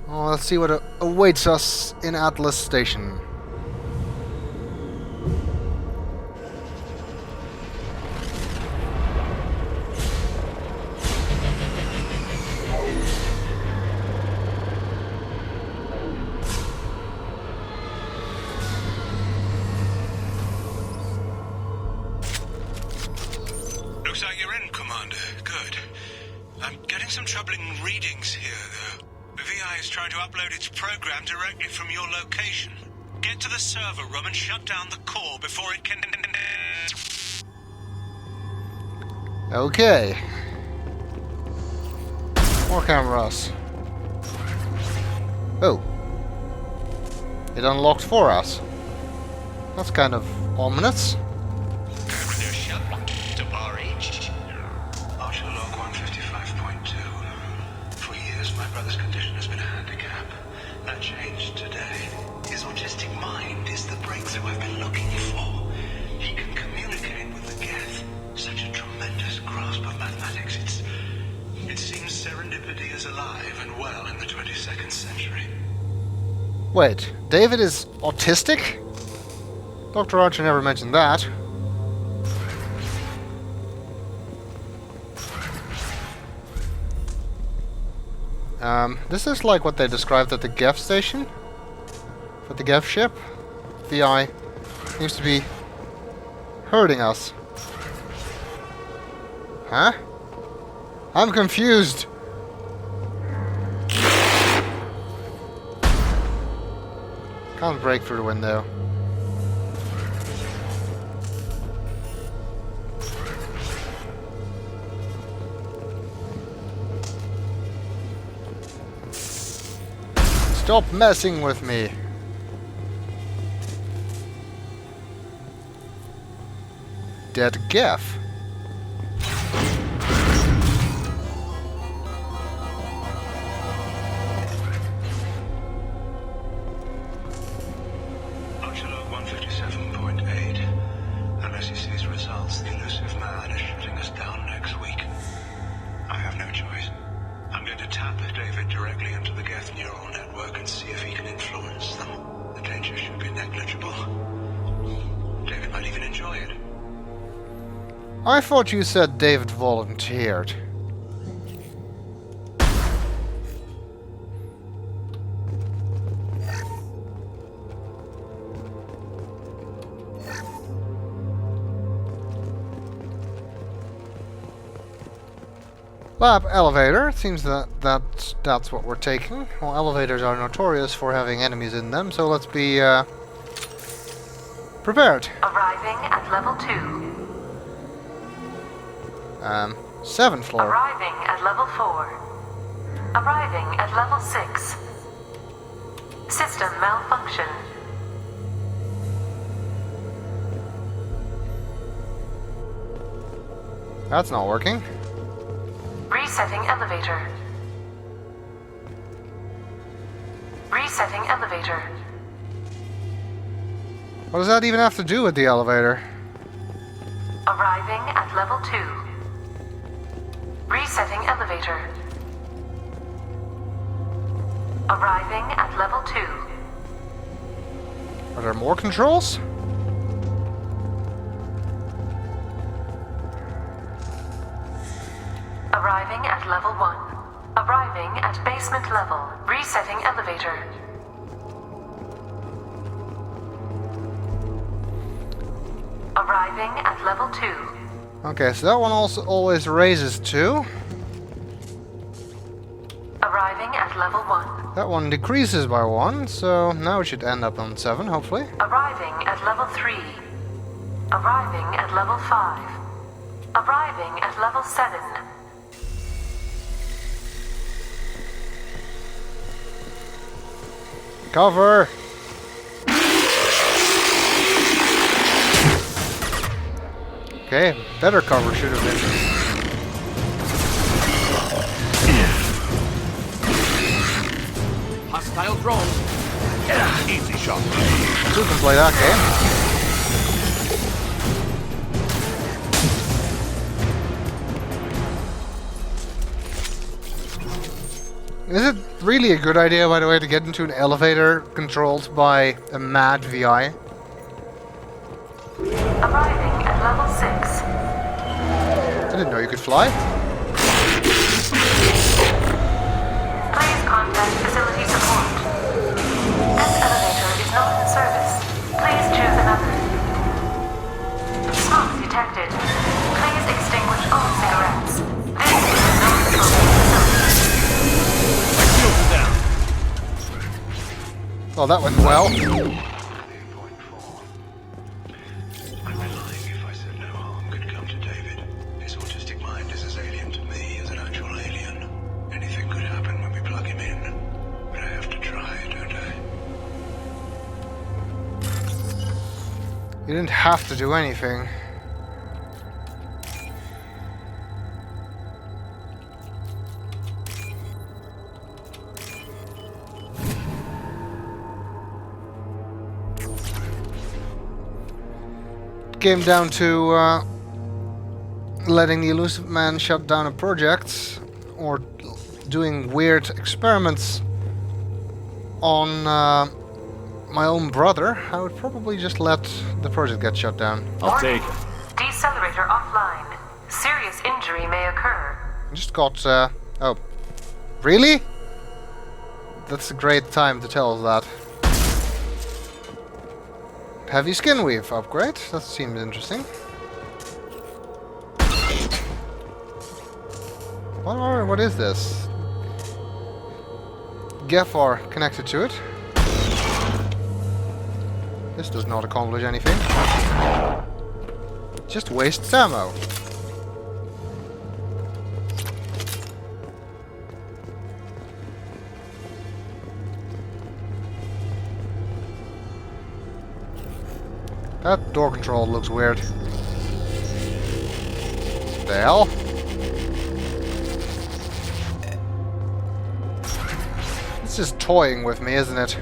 Well, let's see what awaits us in Atlas Station. Looks like you're in, Commander. Good. I'm getting some troubling readings here, though. The VI is trying to upload its program directly from your location. Get to the server room and shut down the core before it can... Okay. More cameras. Oh. It unlocked for us. That's kind of ominous. Archer log 155.2. For years, my brother's condition has been a handicap. That changed today. His autistic mind is the breakthrough I've been looking for. He can communicate with the Geth. Such a tremendous grasp of mathematics. It seems serendipity is alive and well in the 22nd century. Wait, David is autistic? Dr. Archer never mentioned that. This is like what they described at the Geth station. For the Geth ship. VI seems to be hurting us. Huh? I'm confused. Can't break through the window. Stop messing with me. Dead Geth. Archer log 157.8. Unless he sees results, the elusive man is shutting us down next week. I have no choice. I'm going to tap David directly into the Geth neural network and see if he can influence them. The danger should be negligible. David might even enjoy it. I thought you said David volunteered. Lab elevator. It seems that's what we're taking. Well, elevators are notorious for having enemies in them, so let's be prepared. Arriving at level 2. 7th floor. Arriving at level 4. Arriving at level 6. System malfunction. That's not working. Resetting elevator. Resetting elevator. What does that even have to do with the elevator? Arriving at level 2. Resetting elevator. Arriving at level 2. Are there more controls? Arriving at level 1. Arriving at basement level. Resetting elevator. Arriving at level 2. Okay, so that one also always raises 2. Arriving at level 1. That one decreases by 1, so now it should end up on 7, hopefully. Arriving at level 3. Arriving at level 5. Arriving at level 7. Cover! Okay, better cover should have been. Hostile drone. Easy shot. Who can play that game? Is it really a good idea, by the way, to get into an elevator controlled by a mad VI? Arriving at level 6. I didn't know you could fly. Please contact facility support. This elevator is not in service. Please choose another. Smoke detected. Please extinguish all cigarettes. This is a non-smoking facility. Shields down. Well, that went well. 3.4. I'd be lying if I said no harm could come to David. His autistic mind is as alien to me as an actual alien. Anything could happen when we plug him in. But I have to try, don't I? You didn't have to do anything. Came down to letting the elusive man shut down a project or doing weird experiments on my own brother. I would probably just let the project get shut down. I'll take it. Decelerator offline. Serious injury may occur. I just got oh, really? That's a great time to tell us that. Heavy skin weave upgrade. That seems interesting. What is this? GFR connected to it. This does not accomplish anything. Just wastes ammo. That door control looks weird. The hell? It's just toying with me, isn't it?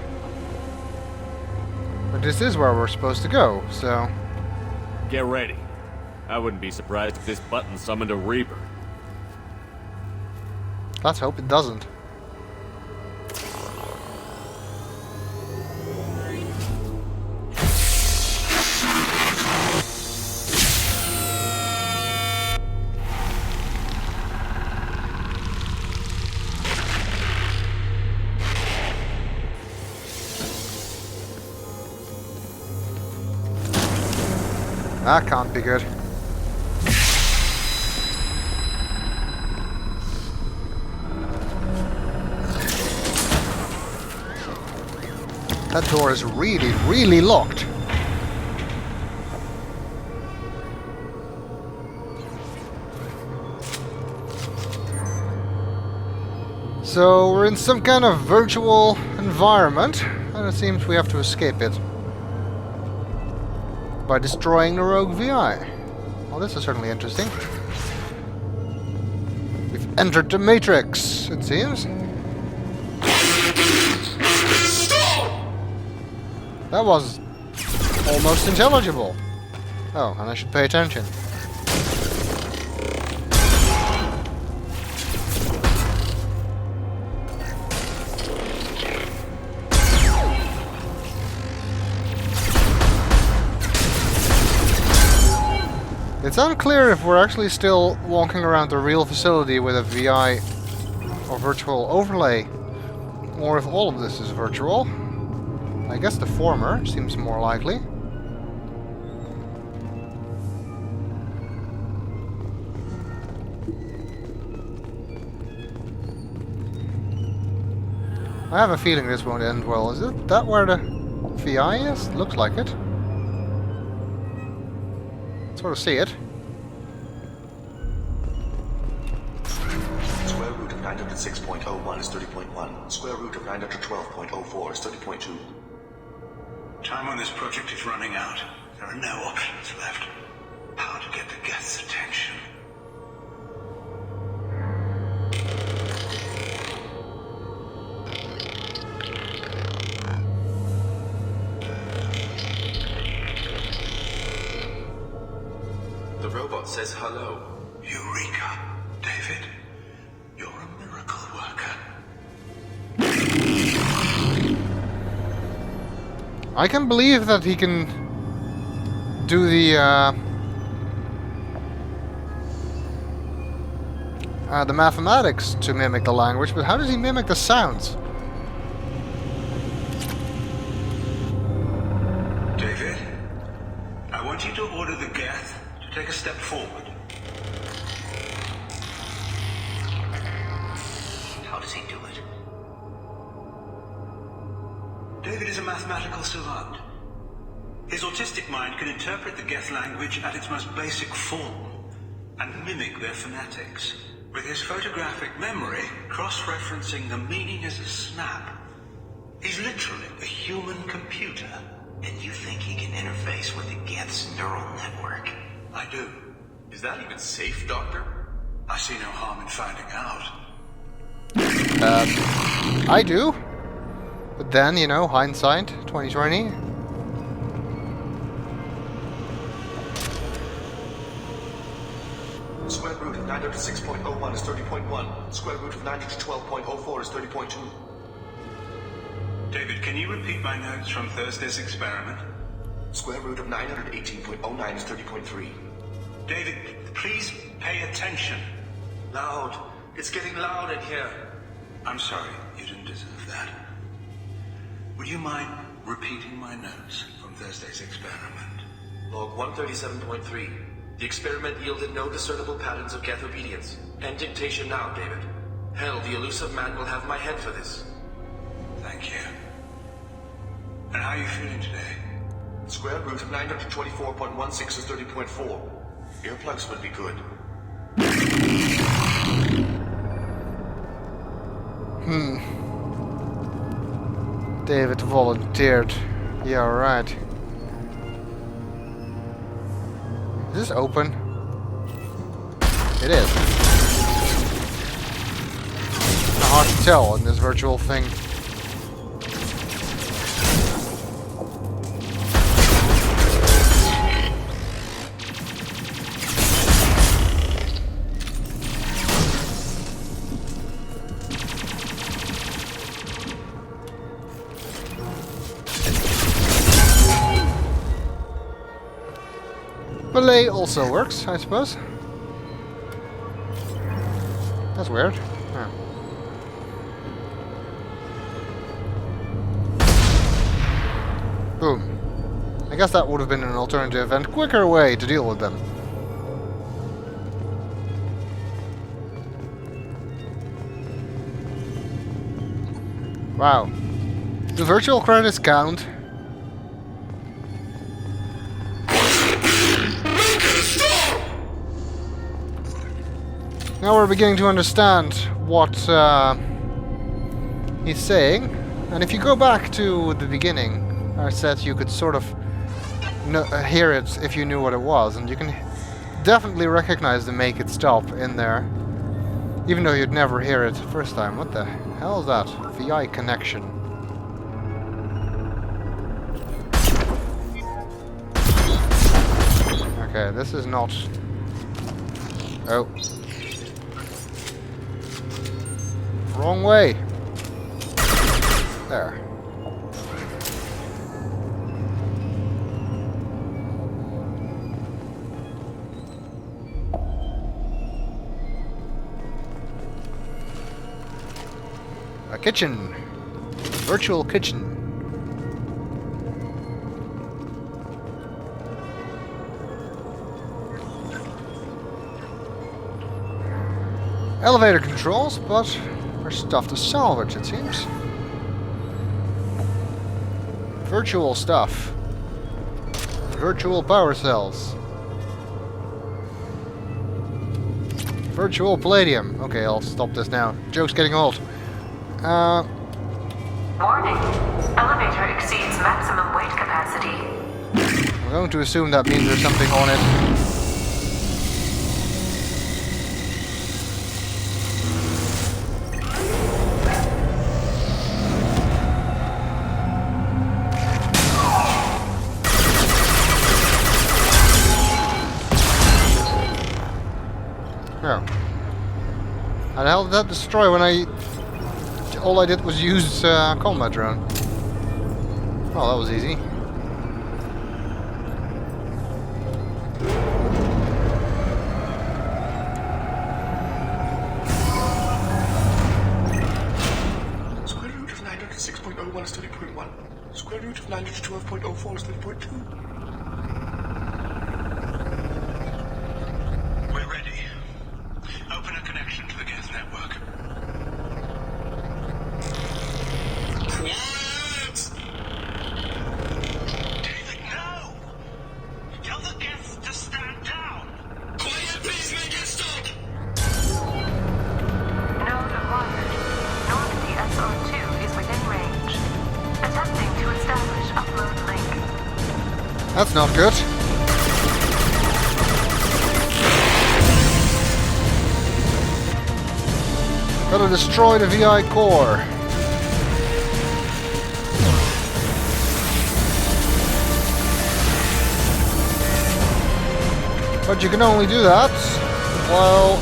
But this is where we're supposed to go, so... Get ready. I wouldn't be surprised if this button summoned a Reaper. Let's hope it doesn't. That can't be good. That door is really, really locked. So we're in some kind of virtual environment, and it seems we have to escape it by destroying the rogue VI. Well, this is certainly interesting. We've entered the Matrix, it seems. That was almost intelligible. Oh, and I should pay attention. It's unclear if we're actually still walking around the real facility with a VI or virtual overlay, or if all of this is virtual. I guess the former seems more likely. I have a feeling this won't end well. Is it that where the VI is? Looks like it. Sort of see it. Square root of 906.01 is 30.1. Square root of 912.04 is 30.2. Time on this project is running out. There are no options left. How to get the guests' attention. The robot says hello. Eureka, David. You're a miracle worker. I can believe that he can do the mathematics to mimic the language, but how does he mimic the sounds? David, I want you to order the Geth to take a step forward. How does he do it? David is a mathematical savant. His autistic mind can interpret the Geth language at its most basic form and mimic their phonetics. With his photographic memory, cross-referencing the meaning as a snap. He's literally a human computer. And you think he can interface with the Geth's neural network? I do. Is that even safe, Doctor? I see no harm in finding out. I do. But then, you know, hindsight, 2020. Square root of 906.01 is 30.1. Square root of 912.04 is 30.2. David, can you repeat my notes from Thursday's experiment? Square root of 918.09 is 30.3. David, please pay attention. Loud. It's getting loud in here. I'm sorry, you didn't deserve that. Would you mind repeating my notes from Thursday's experiment? Log 137.3. The experiment yielded no discernible patterns of Geth obedience. End dictation now, David. Hell, the elusive man will have my head for this. Thank you. And how are you feeling today? Square root of 924.16 is 30.4. Earplugs would be good. David volunteered. Yeah, right. Is this open? It is. It's hard to tell in this virtual thing. Belay also works, I suppose. That's weird. Huh. Boom. I guess that would have been an alternative and quicker way to deal with them. Wow. Do virtual credits count? Now we're beginning to understand what he's saying, and if you go back to the beginning, I said you could sort of hear it if you knew what it was, and you can definitely recognize the make it stop in there, even though you'd never hear it the first time. What the hell is that? VI connection. Okay, this is not... Oh. Wrong way. There. A kitchen. Virtual kitchen. Elevator controls, but there's stuff to salvage, it seems. Virtual stuff. Virtual power cells. Virtual palladium. Okay, I'll stop this now. Joke's getting old. Warning. Elevator exceeds maximum weight capacity. I'm going to assume that means there's something on it. Oh. How the hell did that destroy when all I did was use combat drone? Oh, that was easy. Square root of 906.01 is 30.1. Square root of 912.04 is 30.2. We're ready. Open a connection to the Geth network. Quiet! David, no! Tell the Geth to stand down! Quiet, please, make it stop! Node acquired. Normandy SR2 is within range. Attempting to establish upload link. That's not good. Gotta destroy the VI core. But you can only do that while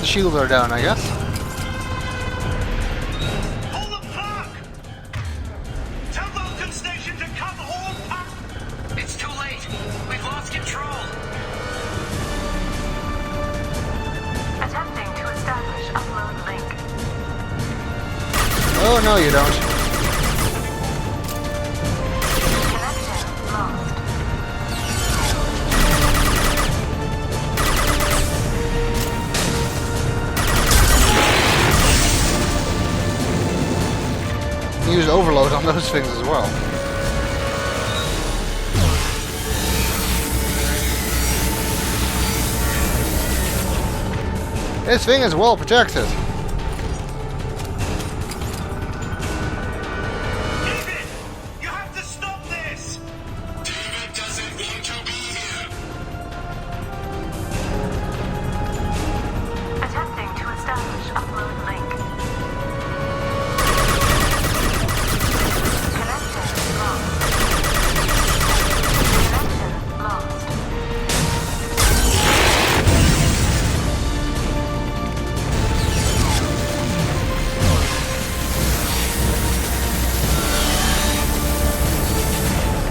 the shields are down, I guess. Pull the plug! Tell Vulcan Station to cut all power! It's too late. We've lost control. Attempting to establish upload link. Oh, no, you don't. Connection lost. Use overload on those things as well. This thing is well protected. David! You have to stop this! David doesn't want to be here! Attempting to establish upload link. Connection lost. Connection lost.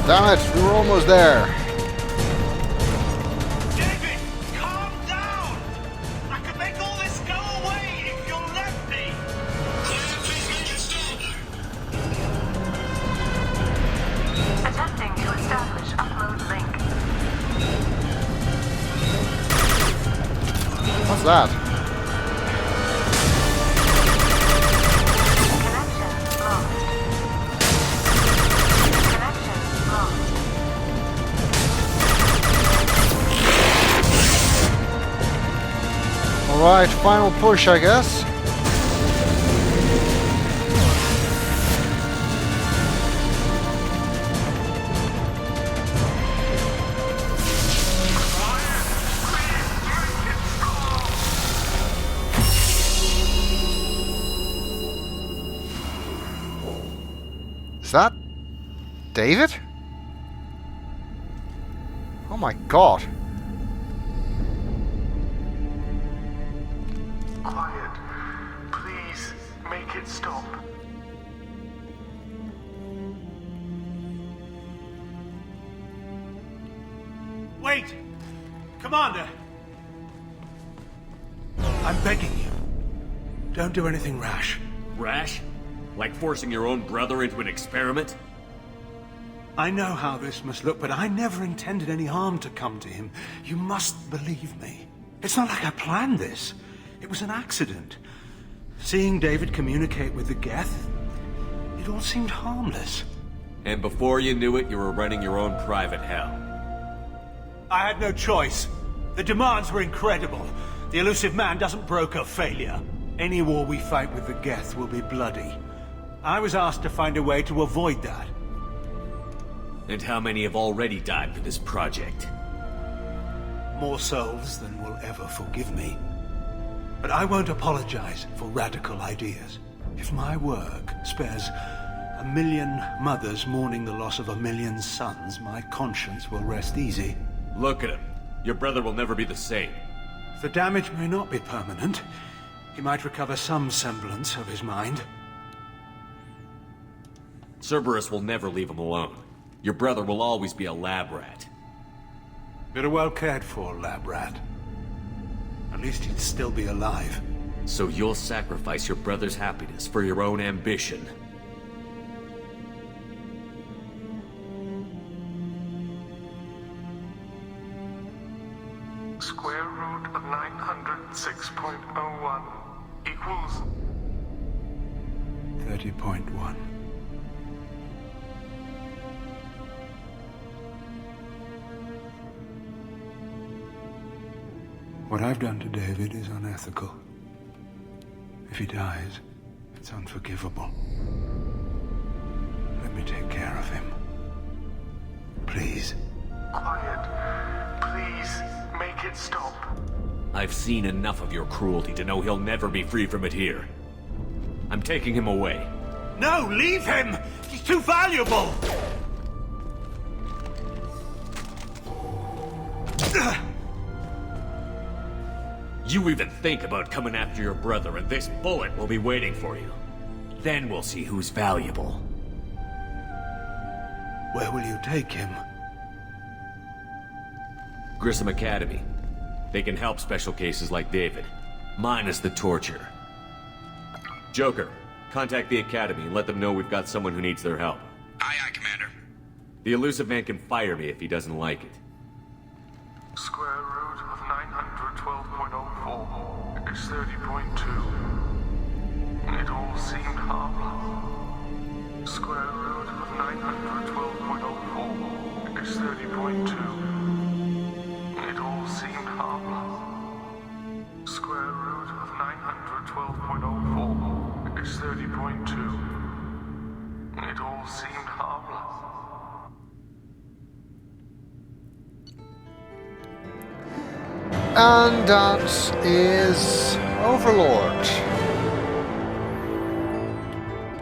Damn it, we were almost there. David, calm down! I could make all this go away if you'll let me! Please make it stop! Attempting to establish upload link. What's that? Connection lost. Connection lost. Alright, final push, I guess. Is that David? Oh my god. Quiet. Please, make it stop. Wait! Commander! I'm begging you. Don't do anything rash. Rash? Like forcing your own brother into an experiment? I know how this must look, but I never intended any harm to come to him. You must believe me. It's not like I planned this. It was an accident. Seeing David communicate with the Geth, it all seemed harmless. And before you knew it, you were running your own private hell. I had no choice. The demands were incredible. The elusive man doesn't broker failure. Any war we fight with the Geth will be bloody. I was asked to find a way to avoid that. And how many have already died for this project? More souls than will ever forgive me. But I won't apologize for radical ideas. If my work spares 1 million mothers mourning the loss of 1 million sons, my conscience will rest easy. Look at him. Your brother will never be the same. The damage may not be permanent. He might recover some semblance of his mind. Cerberus will never leave him alone. Your brother will always be a lab rat. You're a well cared for, lab rat. At least he'd still be alive. So you'll sacrifice your brother's happiness for your own ambition. Square root of 906.01 equals 30.1. What I've done to David is unethical. If he dies, it's unforgivable. Let me take care of him. Please. quiet. Please, make it stop. I've seen enough of your cruelty to know he'll never be free from it here. I'm taking him away. No, leave him! He's too valuable! You even think about coming after your brother, and this bullet will be waiting for you. Then we'll see who's valuable. Where will you take him? Grissom Academy. They can help special cases like David, minus the torture. Joker, contact the Academy and let them know we've got someone who needs their help. Aye, aye, Commander. The elusive man can fire me if he doesn't like it. Square root of 912.04 is 30.2. It all seemed harmless. Square root of 912.04 is 30.2. It all seemed harmless. Square root of 912.04 is 30.2. It all seemed harmless. And that is Overlord.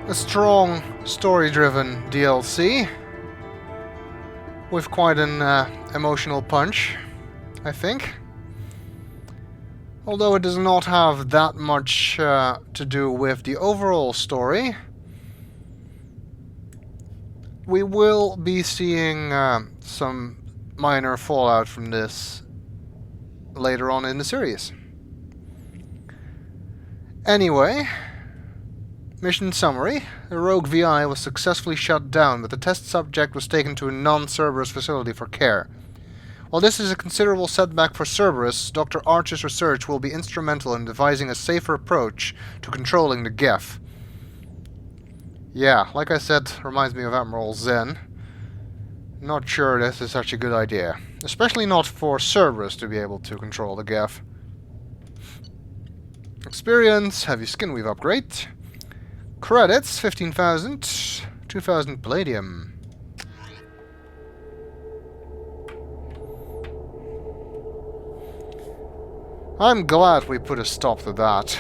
A strong, story-driven DLC with quite an emotional punch, I think. Although it does not have that much to do with the overall story, we will be seeing some minor fallout from this later on in the series. Anyway, mission summary. The rogue VI was successfully shut down, but the test subject was taken to a non-Cerberus facility for care. While this is a considerable setback for Cerberus, Dr. Archer's research will be instrumental in devising a safer approach to controlling the Geth. Yeah, like I said, reminds me of Admiral Zen. Not sure this is such a good idea. Especially not for Cerberus to be able to control the Geth. Experience, heavy skin weave upgrade. Credits, 15,000. 2,000 palladium. I'm glad we put a stop to that.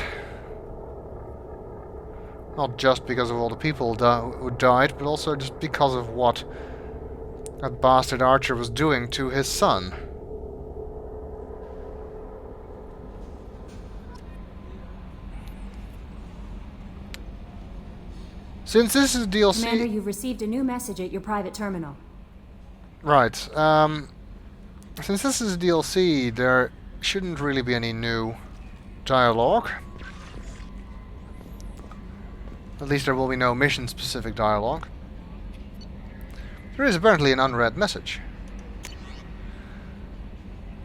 Not just because of all the people who died, but also just because of what that bastard Archer was doing to his son. Since this is DLC... Commander, you've received a new message at your private terminal. Right. Since this is DLC, there shouldn't really be any new dialogue. At least there will be no mission-specific dialogue. There is apparently an unread message.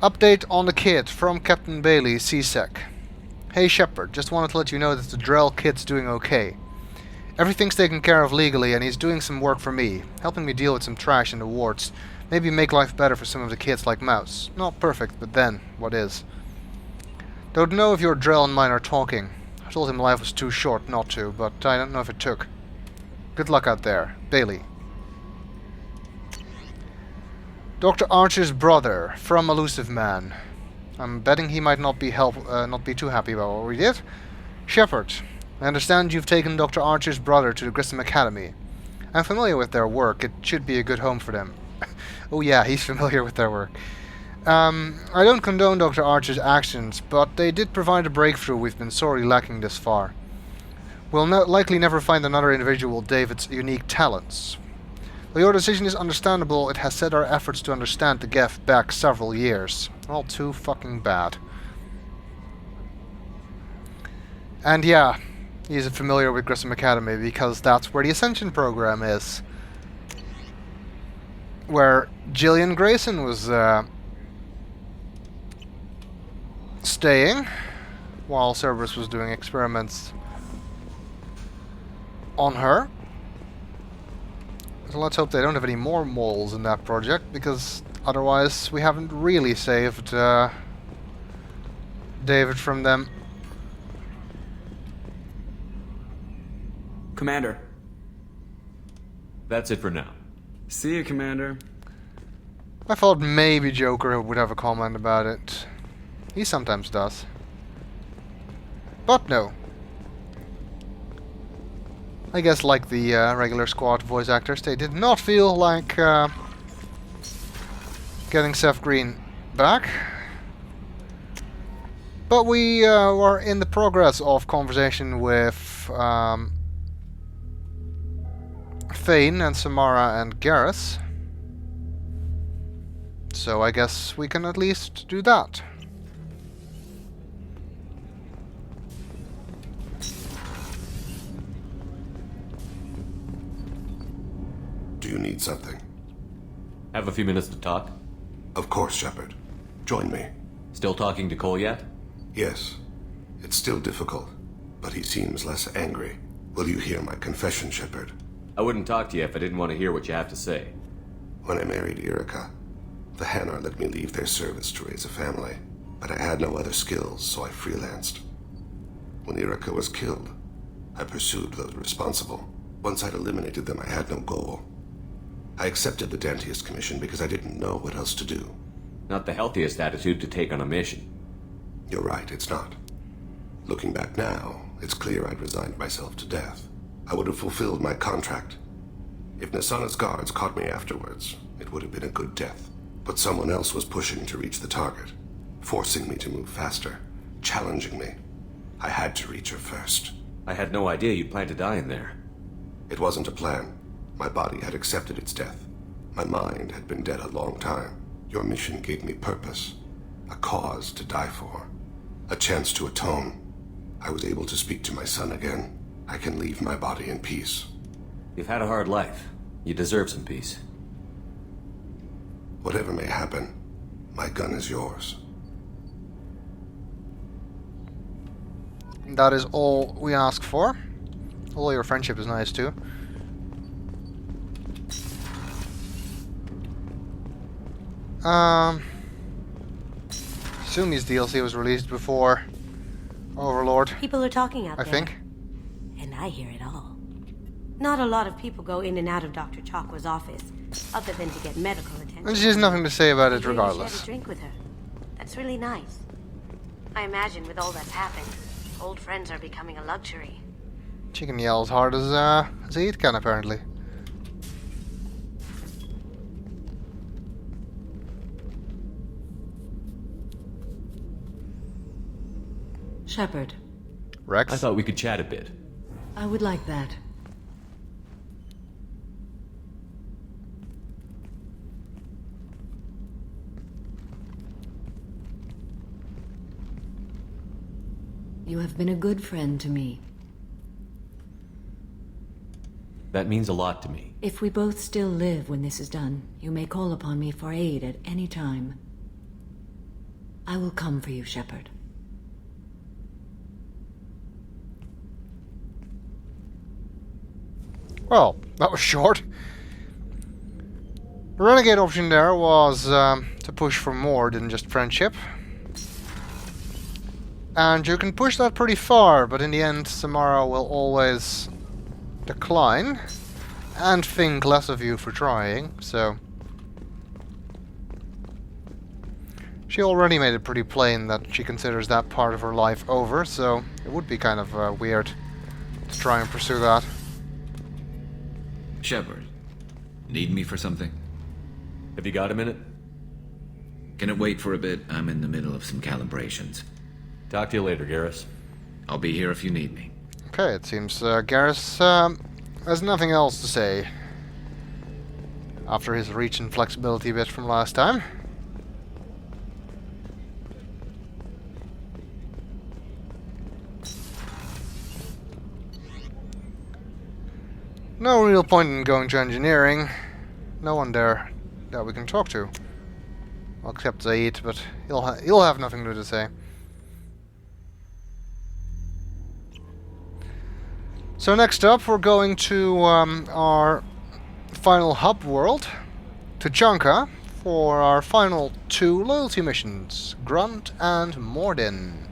Update on the kid from Captain Bailey, CSEC. Hey Shepard, just wanted to let you know that the Drell kid's doing okay. Everything's taken care of legally and he's doing some work for me, helping me deal with some trash in the wards. Maybe make life better for some of the kids like Mouse. Not perfect, but then, what is? Don't know if your Drell and mine are talking. I told him life was too short not to, but I don't know if it took. Good luck out there. Bailey. Dr. Archer's brother, from Elusive Man. I'm betting he might not be too happy about what we did. Shepard, I understand you've taken Dr. Archer's brother to the Grissom Academy. I'm familiar with their work. It should be a good home for them. Oh yeah, he's familiar with their work. I don't condone Dr. Archer's actions, but they did provide a breakthrough we've been sorely lacking this far. We'll likely never find another individual with David's unique talents. While your decision is understandable, it has set our efforts to understand the Geth back several years. All too fucking bad. And yeah, he's familiar with Grissom Academy because that's where the Ascension program is. Where Gillian Grayson was staying while Cerberus was doing experiments on her. So let's hope they don't have any more moles in that project, because otherwise we haven't really saved David from them. Commander. That's it for now. See you, Commander. I thought maybe Joker would have a comment about it. He sometimes does. But no. I guess like the regular squad voice actors, they did not feel like getting Seth Green back. But we were in the progress of conversation with Thane and Samara and Garrus. So I guess we can at least do that. Do you need something? Have a few minutes to talk? Of course, Shepard. Join me. Still talking to Cole yet? Yes. It's still difficult, but he seems less angry. Will you hear my confession, Shepard? I wouldn't talk to you if I didn't want to hear what you have to say. When I married Erica, the Hanar let me leave their service to raise a family, but I had no other skills, so I freelanced. When Erica was killed, I pursued those responsible. Once I'd eliminated them, I had no goal. I accepted the Dantius commission because I didn't know what else to do. Not the healthiest attitude to take on a mission. You're right, it's not. Looking back now, it's clear I'd resigned myself to death. I would have fulfilled my contract. If Nasana's guards caught me afterwards, it would have been a good death. But someone else was pushing to reach the target, forcing me to move faster, challenging me. I had to reach her first. I had no idea you planned to die in there. It wasn't a plan. My body had accepted its death. My mind had been dead a long time. Your mission gave me purpose, a cause to die for, a chance to atone. I was able to speak to my son again. I can leave my body in peace. You've had a hard life. You deserve some peace. Whatever may happen, my gun is yours. That is all we ask for. Although your friendship is nice too. Assume his DLC was released before Overlord, People are talking out I there. think. And I hear it all. Not a lot of people go in and out of Dr. Chakwa's office, other than to get medical attention. And she has nothing to say about it I hear you regardless. shared a drink with her. That's really nice. I imagine with all that's happened, old friends are becoming a luxury. She can yell as hard as he can, apparently. Shepard, Rex? I thought we could chat a bit. I would like that. You have been a good friend to me. That means a lot to me. If we both still live when this is done, you may call upon me for aid at any time. I will come for you, Shepard. Well, that was short. The renegade option there was to push for more than just friendship. And you can push that pretty far, but in the end, Samara will always decline and think less of you for trying, so... She already made it pretty plain that she considers that part of her life over, so it would be kind of weird to try and pursue that. Shepard, need me for something? Have you got a minute? Can it wait for a bit? I'm in the middle of some calibrations. Talk to you later, Garrus. I'll be here if you need me. Okay, it seems Garrus has nothing else to say. After his reach and flexibility bit from last time. No real point in going to engineering. No one there that we can talk to. Well, except Zaid, but he'll have nothing new to say. So next up, we're going to our final hub world, Tuchanka, for our final 2 loyalty missions, Grunt and Mordin.